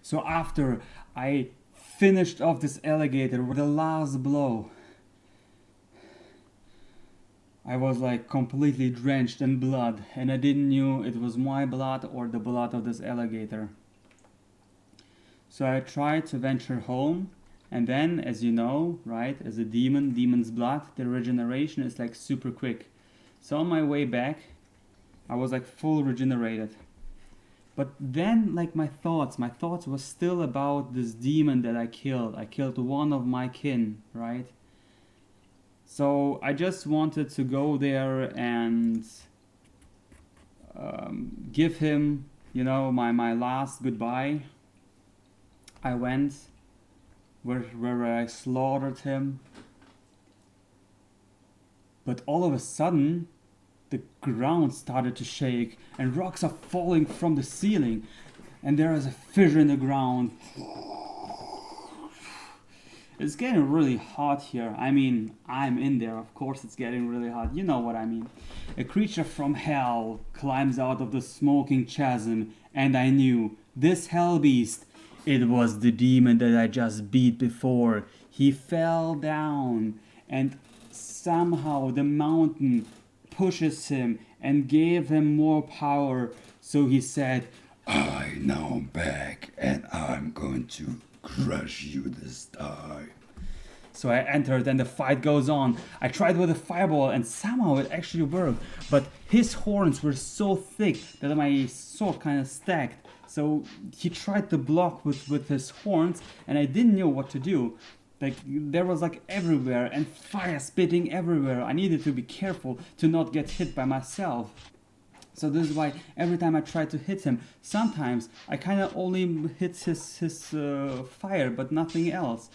So after I finished off this alligator with the last blow, I was like completely drenched in blood, and I didn't know it was my blood or the blood of this alligator. So I tried to venture home, and then, as you know, right, as a demon's blood, the regeneration is like super quick. So on my way back, I was like full regenerated. But then, like my thoughts was still about this demon that I killed. I killed one of my kin, right? So I just wanted to go there and give him, my last goodbye. I went where I slaughtered him. But all of a sudden, the ground started to shake and rocks are falling from the ceiling. And there is a fissure in the ground. It's getting really hot here. I mean, I'm in there. Of course it's getting really hot. You know what I mean. A creature from hell climbs out of the smoking chasm, and I knew this hell beast, it was the demon that I just beat before. He fell down, and somehow the mountain pushes him and gave him more power. So he said, I now am back, and I'm going to crush you this time. So I entered and the fight goes on. I tried with a fireball and somehow it actually worked. But his horns were so thick that my sword kind of stacked. So he tried to block with his horns and I didn't know what to do. Like there was like everywhere and fire spitting everywhere. I needed to be careful to not get hit by myself. So this is why every time I tried to hit him, sometimes I kind of only hit his fire, but nothing else.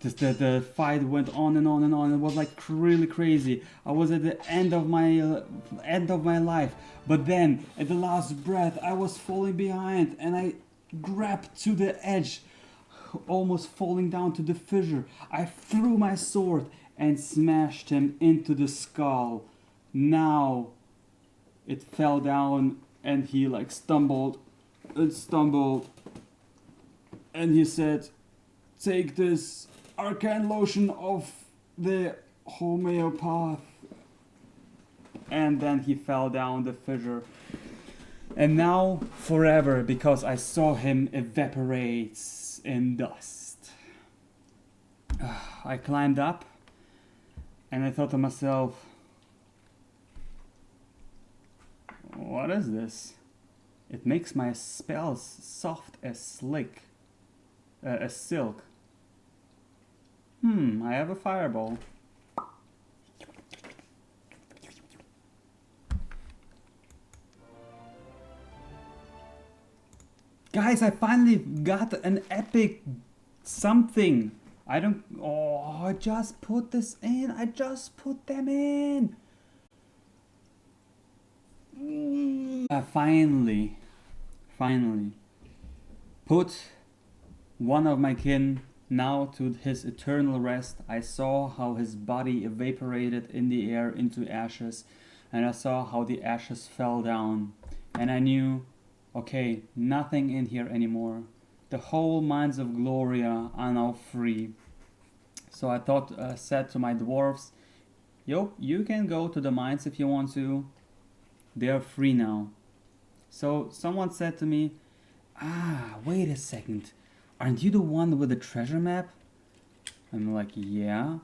The fight went on and on and on. It was like really crazy. I was at the end of my life. But then, at the last breath, I was falling behind, and I grabbed to the edge, almost falling down to the fissure. I threw my sword and smashed him into the skull. Now it fell down and he like stumbled and he said, take this arcane lotion of the homeopath. And then he fell down the fissure. And now forever, because I saw him evaporate in dust. I climbed up and I thought to myself, what is this? It makes my spells soft as silk. I have a fireball. Guys, I finally got an epic something. I just put this in. I just put them in. I finally put one of my kin now to his eternal rest. I saw how his body evaporated in the air into ashes, and I saw how the ashes fell down, and I knew, okay, nothing in here anymore. The whole mines of Gloria are now free. So I said to my dwarves, yo, you can go to the mines if you want to. They are free now. So someone said to me, wait a second. Aren't you the one with the treasure map? I'm like, yeah.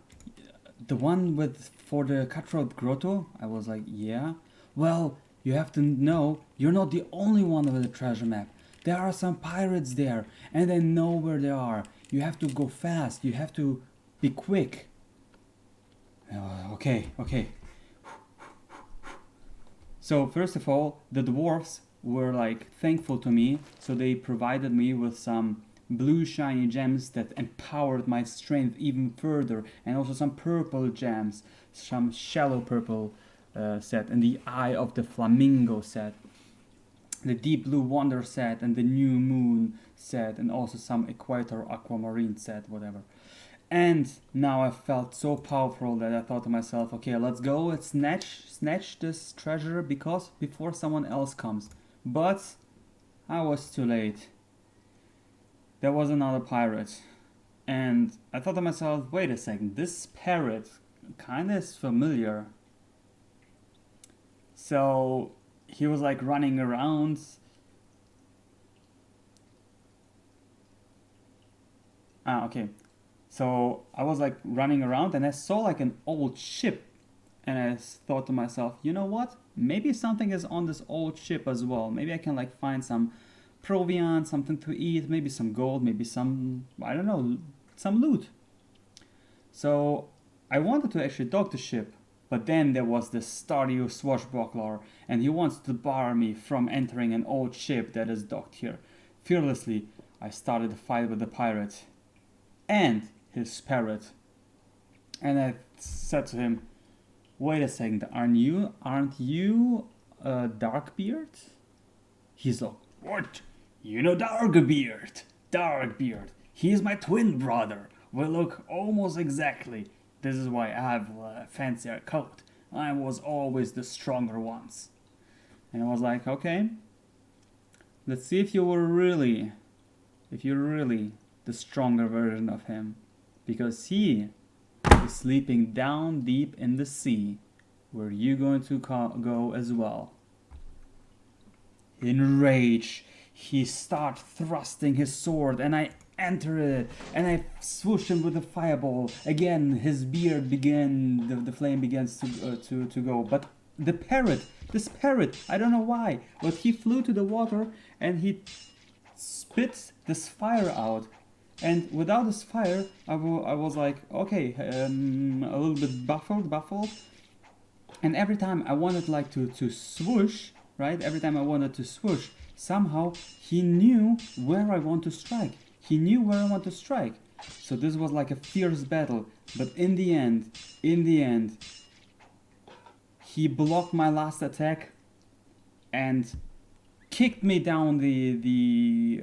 The one for the Cutthroat Grotto? I was like, yeah. Well, you have to know, you're not the only one with the treasure map. There are some pirates there, and they know where they are. You have to go fast. You have to be quick. Okay. So first of all, the dwarfs were like thankful to me, so they provided me with some blue shiny gems that empowered my strength even further, and also some purple gems, some shallow purple set, and the Eye of the Flamingo set, the Deep Blue Wonder set, and the New Moon set, and also some Equator Aquamarine set, whatever. And now I felt so powerful that I thought to myself, okay, let's go and snatch this treasure before someone else comes. But I was too late. there was another pirate. And I thought to myself, wait a second, this parrot kinda is familiar. So he was like running around. Okay. So I was like running around and I saw like an old ship. And I thought to myself, you know what? Maybe something is on this old ship as well. Maybe I can like find some proviant, something to eat, maybe some gold, maybe some, I don't know, some loot. So I wanted to actually dock the ship, but then there was this Stardew swashbuckler, and he wants to bar me from entering an old ship that is docked here. Fearlessly, I started a fight with the pirate and his parrot. And I said to him, wait a second, aren't you Darkbeard? He's like, what? You know Darkbeard? Darkbeard. He's my twin brother. We look almost exactly. This is why I have a fancier coat. I was always the stronger ones. And I was like, okay, let's see if you're really the stronger version of him. Because he is sleeping down deep in the sea, where you're going to go as well. In rage, he starts thrusting his sword, and I enter it, and I swoosh him with a fireball. Again, his beard the flame begins to go. But this parrot, I don't know why, but he flew to the water and he spit this fire out. And without this fire, I was like, okay, a little bit baffled. And every time I wanted like to swoosh, right? Every time I wanted to swoosh, somehow he knew where I want to strike. He knew where I want to strike. So this was like a fierce battle. But in the end, he blocked my last attack and kicked me down the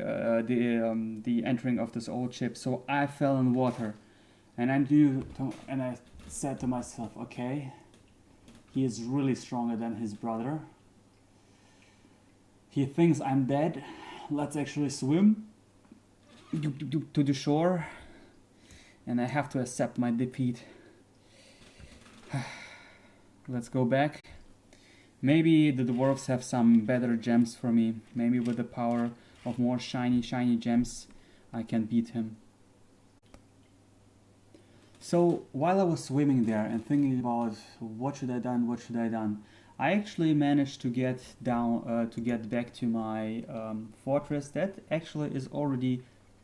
entering of this old ship. So I fell in water, and I said to myself, okay, he is really stronger than his brother. He thinks I'm dead. Let's actually swim to the shore, and I have to accept my defeat. Let's go back. Maybe the dwarves have some better gems for me. Maybe with the power of more shiny gems, I can beat him. So while I was swimming there and thinking about what should I done, I actually managed to get back to my fortress that actually is already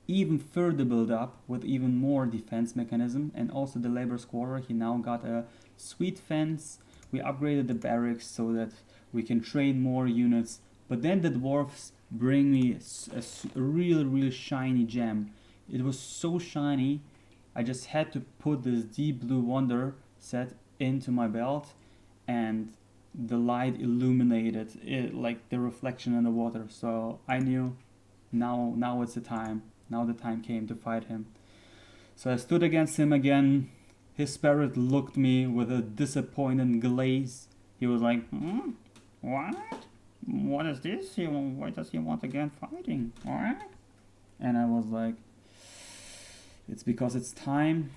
even further built up with even more defense mechanism, and also the labor's quarter. He now got a sweet fence. We upgraded the barracks so that we can train more units. But then the dwarfs bring me a real shiny gem. It was so shiny, I just had to put this deep blue wonder set into my belt, and the light illuminated it like the reflection in the water. So I knew now it's the time. Now the time came to fight him. So I stood against him again. His spirit looked me with a disappointed glaze. He was like, what? What is this? Why does he want again fighting? What? And I was like, it's because it's time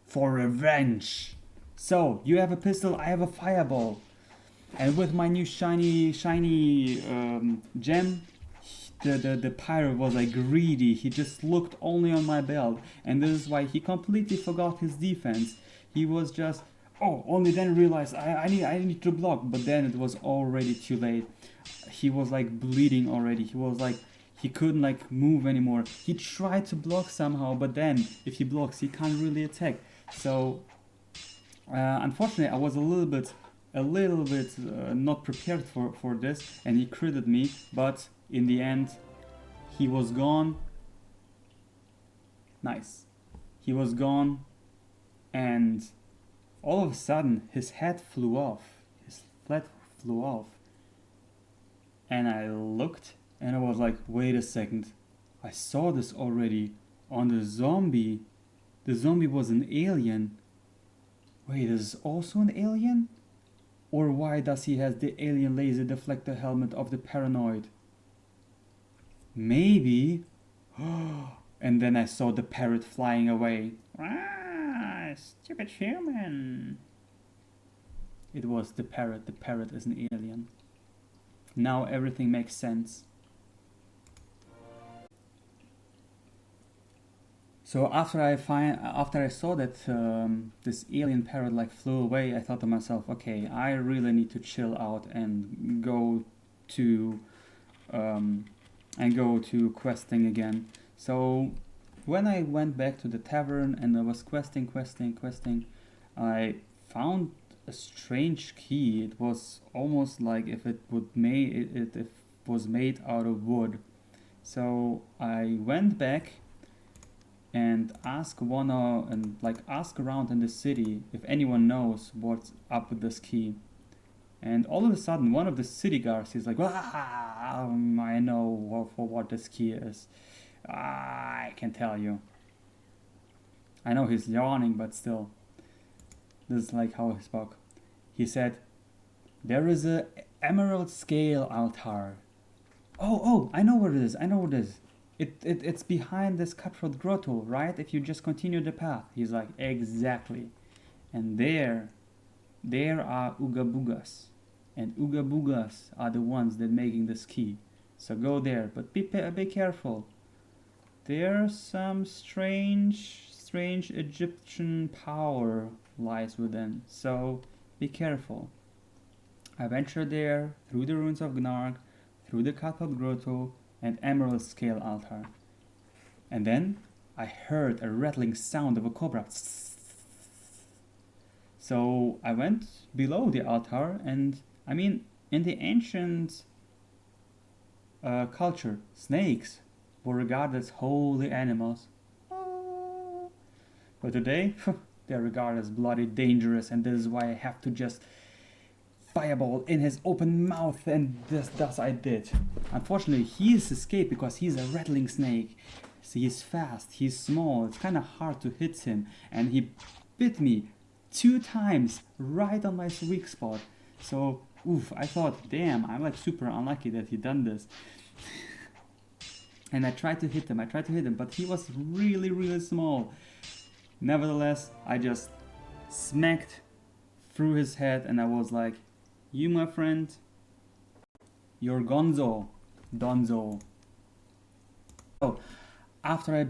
for revenge. So, you have a pistol, I have a fireball. And with my new shiny gem, the pirate was like greedy. He just looked only on my belt, and this is why he completely forgot his defense. He was just, only then realized I need to block, but then it was already too late. He was like bleeding already. He was like, he couldn't like move anymore. He tried to block somehow, but then if he blocks, he can't really attack. So unfortunately, I was a little bit not prepared for this, and he critted me, but in the end, he was gone. Nice. He was gone, and all of a sudden, his head flew off. His head flew off. And I looked, and I was like, wait a second. I saw this already on the zombie. The zombie was an alien. Wait, is this also an alien? Or why does he have the alien laser deflector helmet of the paranoid? maybe. And then I saw the parrot flying away. Ah, stupid human. It was the parrot. The parrot is an alien. Now everything makes sense. So after I saw that this alien parrot like flew away, I thought to myself, okay, I really need to chill out and go to questing again. So when I went back to the tavern and I was questing, I found a strange key. It was almost like if it was made out of wood. So I went back and ask around in the city if anyone knows what's up with this key. And all of a sudden, one of the city guards is like, I know for what this key is. I can tell you. I know he's yawning, but still. This is like how he spoke. He said, there is a emerald scale altar. Oh, I know where it is. It's behind this cutthroat grotto, right? If you just continue the path. He's like, exactly. And there are Ooga Boogas. And Ooga Boogas are the ones that making this key. So go there, but be careful. There's some strange Egyptian power lies within. So be careful. I ventured there, through the ruins of Gnark, through the cutthroat grotto, and emerald scale altar. And then I heard a rattling sound of a cobra. So I went below the altar, and I mean, in the ancient culture, snakes were regarded as holy animals. But today, they're regarded as bloody dangerous, and this is why I have to just fireball in his open mouth, and thus I did. Unfortunately, he's escaped because he's a rattling snake. So he's fast, he's small, it's kind of hard to hit him, and he bit me 2 times right on my weak spot. So, I thought, damn, I'm like super unlucky that he done this. And I tried to hit him, but he was really small. Nevertheless, I just smacked through his head, and I was like, you, my friend, you're donzo. So after I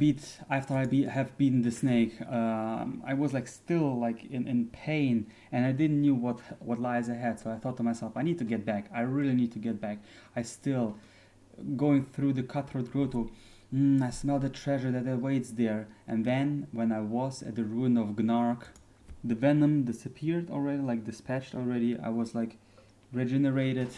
have beaten the snake, I was like still like in pain, and I didn't knew what lies ahead. So I thought to myself, I need to get back. I really need to get back. I still going through the cutthroat grotto. I smell the treasure that awaits there. And then when I was at the ruin of Gnark, the venom disappeared already, like dispatched already. I was like regenerated,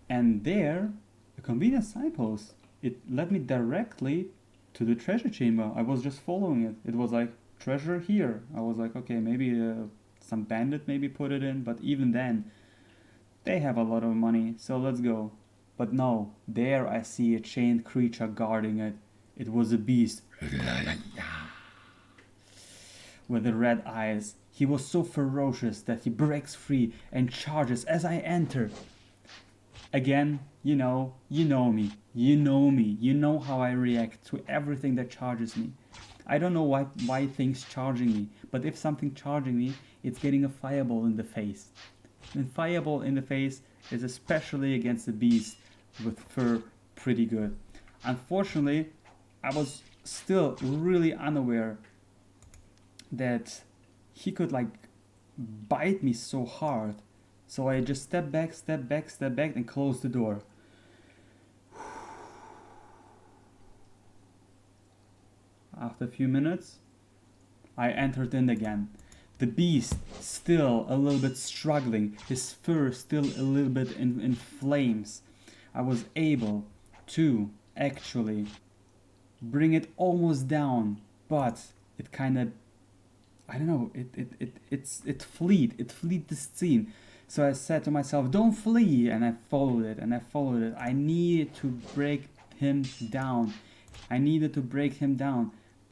and there, a convenient signpost. It led me directly to the treasure chamber. I was just following it. It was like, treasure here. I was like, okay, maybe some bandit maybe put it in, but even then, they have a lot of money, so let's go. But no, there I see a chained creature guarding it. It was a beast with the red eyes. He was so ferocious that he breaks free and charges as I enter. Again, you know me. You know how I react to everything that charges me. I don't know why things charging me, but if something charging me, it's getting a fireball in the face. And fireball in the face is especially against a beast with fur pretty good. Unfortunately, I was still really unaware that he could like bite me so hard. So I just step back and close the door. After a few minutes, I entered in again. The beast still a little bit struggling, his fur still a little bit in flames. I was able to actually bring it almost down, but it kind of, I don't know, it fleed the scene. So I said to myself, don't flee, and I followed it. I needed to break him down.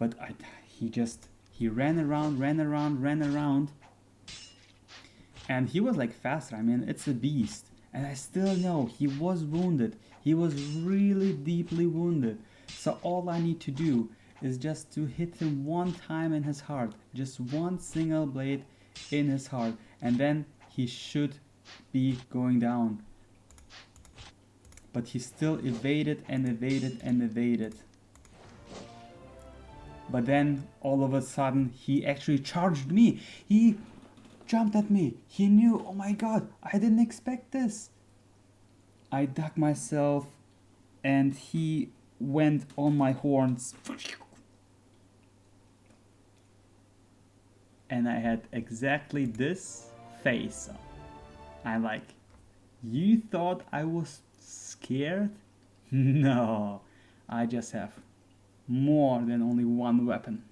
But he ran around, and he was like faster. I mean, it's a beast, and I still know he was wounded. He was really deeply wounded. So all I need to do is just to hit him one time in his heart, just one single blade in his heart, and then he should be going down. But he still evaded and evaded and evaded. But then all of a sudden he actually charged me. He jumped at me. He knew, oh my god, I didn't expect this. I ducked myself and he went on my horns. And I had exactly this face. I'm like, you thought I was scared? No, I just have more than only one weapon.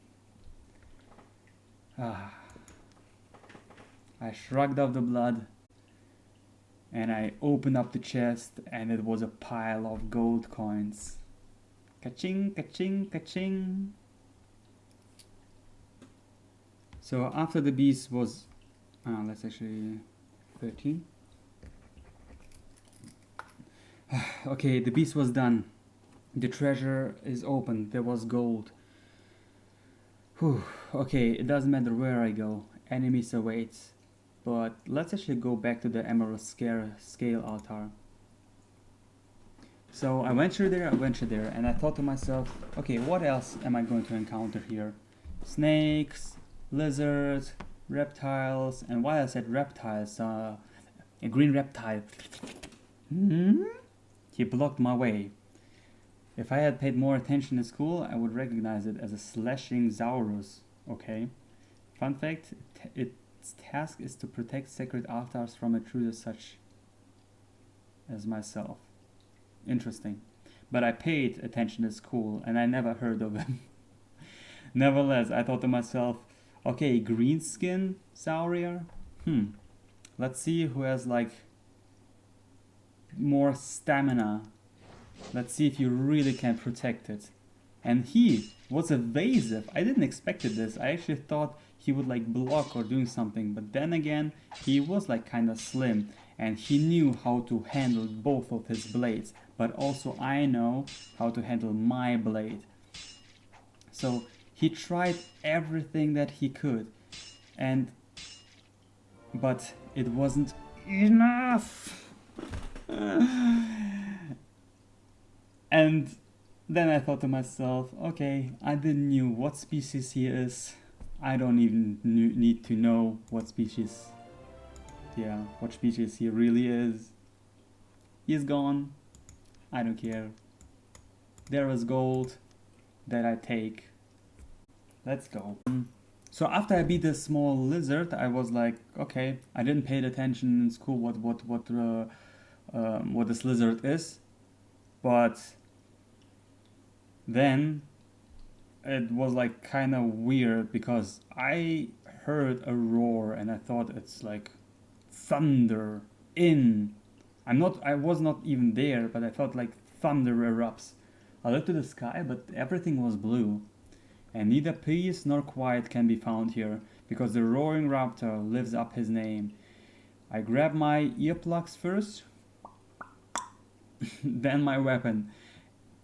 I shrugged off the blood and I opened up the chest and it was a pile of gold coins. Ka-ching, ka-ching, ka-ching. So after the beast was, let's actually 13. Okay, the beast was done. The treasure is open. There was gold. Whew. Okay, it doesn't matter where I go. Enemies await. But let's actually go back to the Emerald Scale altar. So I ventured there, and I thought to myself, okay, what else am I going to encounter here? Snakes, lizards, reptiles, and why I said reptiles, a green reptile. He blocked my way. If I had paid more attention in school, I would recognize it as a slashing Zaurus, okay? Fun fact, its task is to protect sacred altars from intruders such as myself. Interesting. But I paid attention in school and I never heard of him. Nevertheless, I thought to myself, okay, green skin Saurier? Let's see who has like more stamina. Let's see if you really can protect it. And he was evasive. I didn't expect this. I actually thought he would like block or doing something. But then again, he was like kind of slim. And he knew how to handle both of his blades. But also I know how to handle my blade. So he tried everything that he could. But it wasn't enough. And then I thought to myself, okay, I didn't know what species he is. I don't even need to know what species he really is. He's gone. I don't care. There is gold that I take. Let's go. So after I beat this small lizard, I was like, okay, I didn't pay attention in school what this lizard is, but then it was like kind of weird because I heard a roar and I thought it's like thunder I was not even there, but I felt like thunder erupts. I looked to the sky, but everything was blue. And neither peace nor quiet can be found here, because the roaring raptor lives up his name. I grab my earplugs first, then my weapon,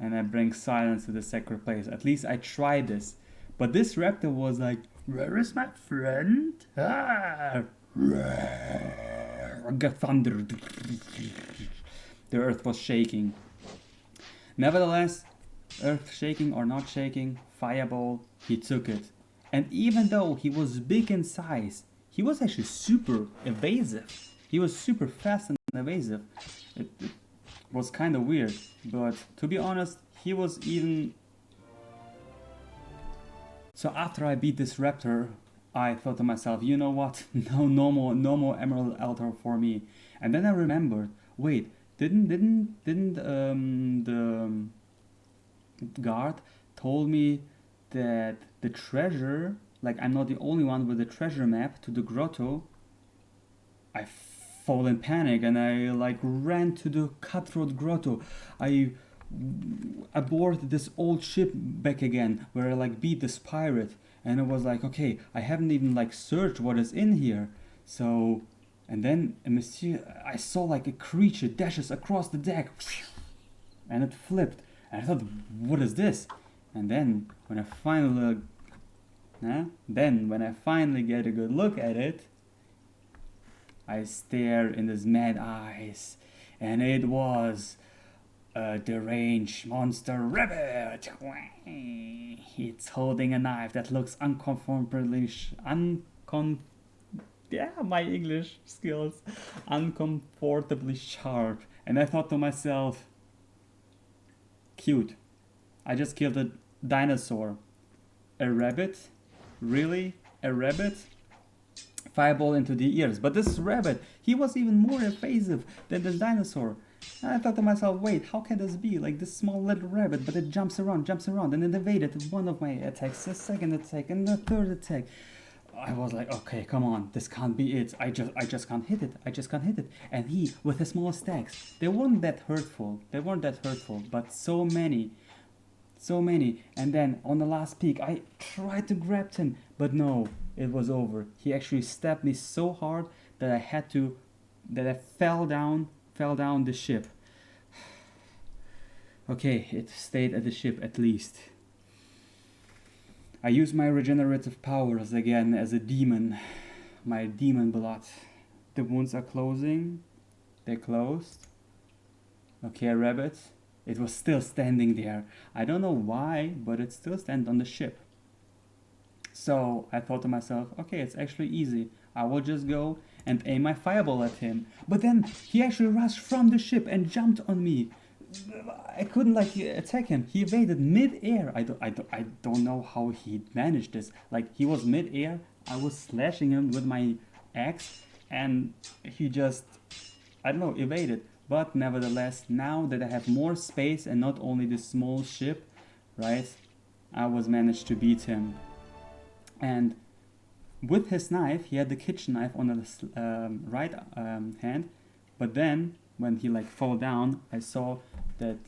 and I bring silence to the sacred place. At least I tried this. But this raptor was like, where is my friend? Thunder. The earth was shaking. Nevertheless, earth shaking or not shaking, fireball, he took it. And even though he was big in size, he was actually super evasive. He was super fast and evasive. It was kind of weird, but to be honest, he was even... So after I beat this raptor, I thought to myself, you know what? No more Emerald Altar for me. And then I remembered, wait, didn't the guard told me that the treasure, like I'm not the only one with the treasure map to the grotto. I fall in panic and I like ran to the cutthroat grotto. I aboard this old ship back again where I like beat this pirate, and I was like, okay, I haven't even like searched what is in here. So, and then I saw like a creature dashes across the deck and it flipped. And I thought, what is this? And then when I finally get a good look at it, I stare in his mad eyes, and it was a deranged monster rabbit. It's holding a knife that looks my English skills, uncomfortably sharp. And I thought to myself, cute. I just killed a dinosaur. A rabbit? Really? A rabbit? Fireball into the ears. But this rabbit, he was even more evasive than the dinosaur. And I thought to myself, wait, how can this be? Like this small little rabbit, but it jumps around, and it evaded one of my attacks, the second attack, and the third attack. I was like, okay, come on, this can't be it. I just can't hit it. And he, with his small stacks, they weren't that hurtful, but so many. And then on the last peak, I tried to grab him, but no, it was over. He actually stabbed me so hard that I fell down the ship. Okay, it stayed at the ship at least. I use my regenerative powers again as a demon. My demon blood. The wounds are closing. They're closed. Okay, rabbit. It was still standing there. I don't know why, but it still stands on the ship. So I thought to myself, okay, it's actually easy. I will just go and aim my fireball at him. But then he actually rushed from the ship and jumped on me. I couldn't attack him. He evaded mid-air. I don't know how he managed this. Like, he was mid-air. I was slashing him with my axe, and he just, evaded. But nevertheless, now that I have more space and not only this small ship, right, I was managed to beat him. And with his knife, he had the kitchen knife on the right hand, but then when he fell down, I saw that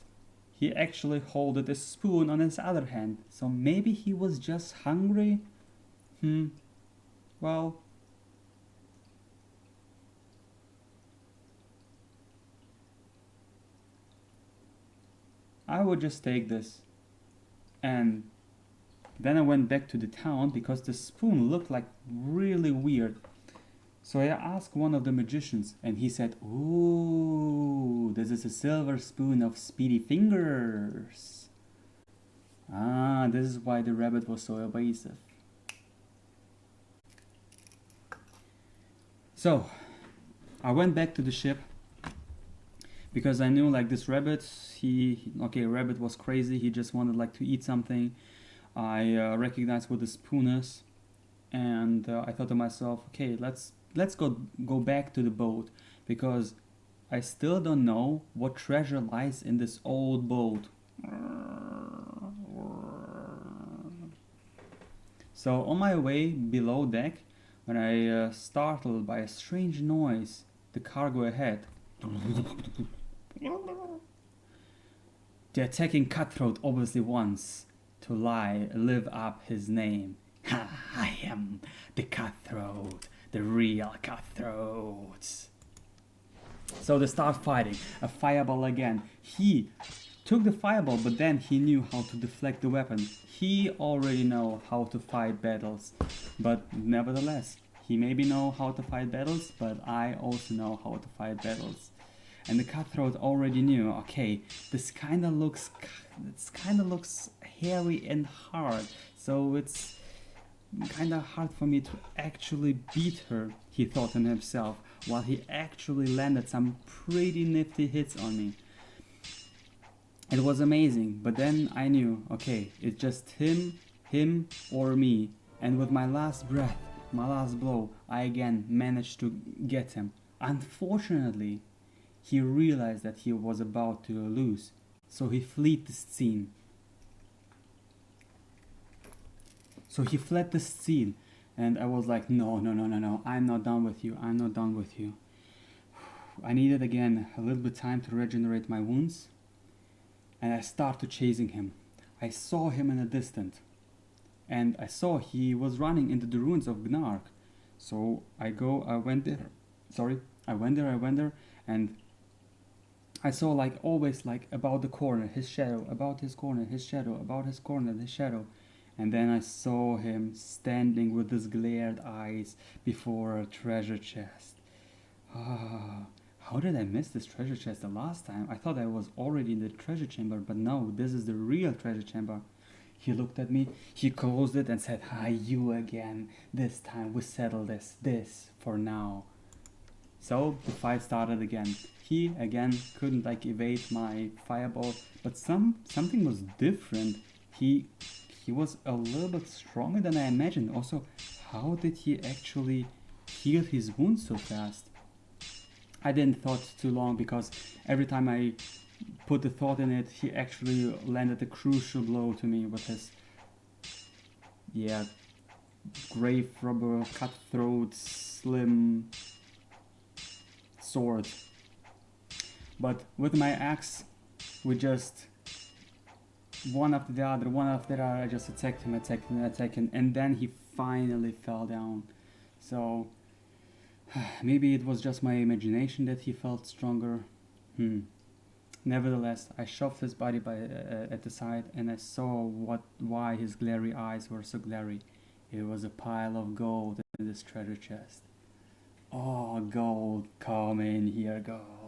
he actually holded a spoon on his other hand. So maybe he was just hungry. Well, I would just take this. And then I went back to the town because the spoon looked like really weird. So I asked one of the magicians, and he said, "Ooh, this is a silver spoon of speedy fingers." Ah, this is why the rabbit was so evasive. So I went back to the ship because I knew this rabbit, rabbit was crazy. He just wanted to eat something. I recognized what the spoon is, and I thought to myself, okay, let's go back to the boat, because I still don't know what treasure lies in this old boat. So on my way below deck, when I startled by a strange noise, the cargo ahead. The attacking cutthroat obviously wants to live up his name. Ha, I am the cutthroat, the real cutthroat. So they start fighting. A fireball again. He took the fireball, but then he knew how to deflect the weapon. He already know how to fight battles. But nevertheless, he maybe know how to fight battles, but I also know how to fight battles. And the cutthroat already knew, okay, this kinda looks hairy and hard, so it's kinda hard for me to actually beat her, he thought in himself, while he actually landed some pretty nifty hits on me. It was amazing, but then I knew, okay, it's just him or me, and with my last breath, my last blow, I again managed to get him. Unfortunately, he realized that he was about to lose, so he fled the scene. And I was like, no, I'm not done with you. I needed again a little bit time to regenerate my wounds, and I started chasing him. I saw him in the distance, and I saw he was running into the ruins of Gnark. So I went there, and I saw like always like about the corner, his shadow, about his corner, his shadow, about his corner, his shadow. And then I saw him standing with his glared eyes before a treasure chest. Ah, how did I miss this treasure chest the last time? I thought I was already in the treasure chamber, but no, this is the real treasure chamber. He looked at me, he closed it and said, "Hi, you again. This time we settle this for now." So the fight started again. He again couldn't like evade my fireball, but something was different. He he was a little bit stronger than I imagined. Also, how did he actually heal his wounds so fast? I didn't thought too long because every time I put the thought in it, he actually landed a crucial blow to me with his, yeah, grave rubber cutthroat slim sword. But with my axe, we just one after the other, I just attacked him, and then he finally fell down. So maybe it was just my imagination that he felt stronger. Nevertheless, I shoved his body at the side, and I saw why his glary eyes were so glary. It was a pile of gold in this treasure chest. Oh, gold, come in here, gold.